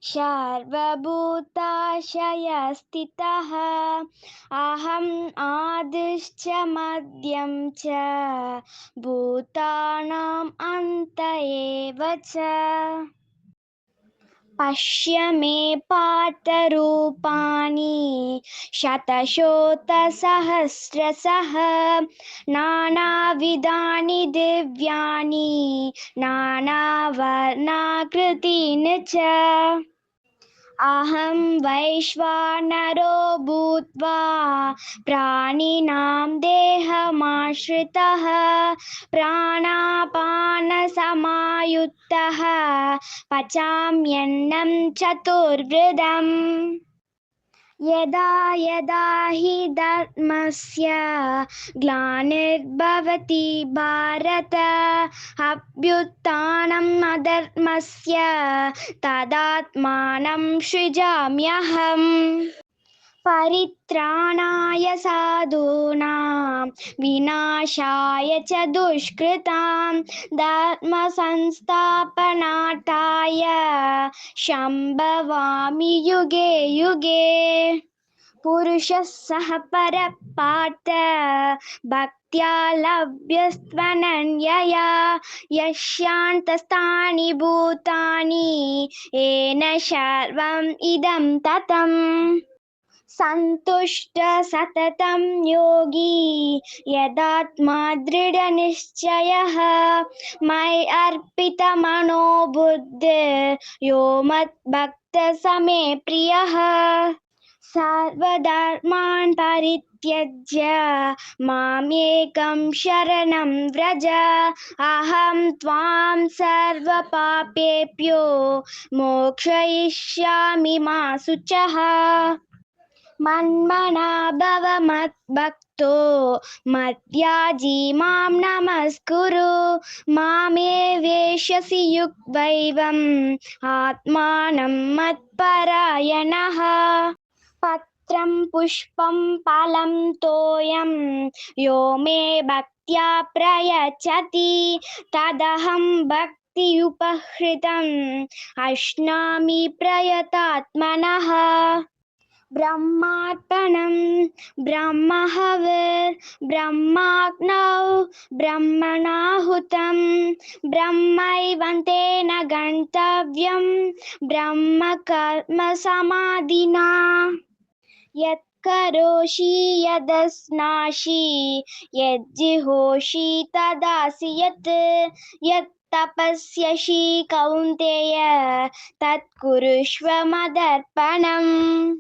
सर्वभूताशयस्थितः अहम् आदिश्च मध्यं च भूतानाम् अन्त एव च। पश्य मे पार्थरूपाणि शतशोतसहस्रशः नानाविधानि दिव्यानि नानावर्णाकृतीनि च। अहं वैश्वानरो भूत्वा प्राणिनां देहमाश्रितः प्राणापानसमायुक्तः पचाम्यन्नं चतुर्विधम्। यदा यदा हि धर्मस्य ग्लानिर्भवति भारत अभ्युत्थानम् अधर्मस्य तदात्मानं सृजाम्यहम्। परित्राणाय साधूनां विनाशाय च दुष्कृतां धर्मसंस्थापनार्थाय सम्भवामि युगे युगे। पुरुषः सः परः पार्थ भक्त्या लभ्यस्त्वनन्यया यस्यान्तस्थानि भूतानि येन सर्वम् इदं ततम्। संतुष्ट सततं योगी यदात्मा दृढनिश्चयः मयि अर्पितमनो बुद्धिर्यो मद्भक्तः स मे प्रियः। सर्वधर्मान् परित्यज्य मामेकं शरणं व्रज अहं त्वां सर्वपापेभ्यो मोक्षयिष्यामि मा शुचः। मन्मना भव मद्भक्तो मद्याजी मां नमस्कुरु मामे वेश्यसि युक्तैवम् आत्मानं मत्परायणः। पत्रं पुष्पं फलं तोयं यो मे भक्त्या प्रयच्छति तदहं भक्तियुपहृतम् अश्नामि प्रयतात्मनः। ब्रह्मार्पणं ब्रह्महविर्ब्रह्माग्नौ ब्रह्मणाहुतं ब्रह्मैवन्तेन गन्तव्यं ब्रह्मकर्म समाधिना। यत्करोषि यदश्नासि यज्जिहोषि तदासि यत् तपस्यसि कौन्तेय तत्कुरुष्व मदर्पणम्।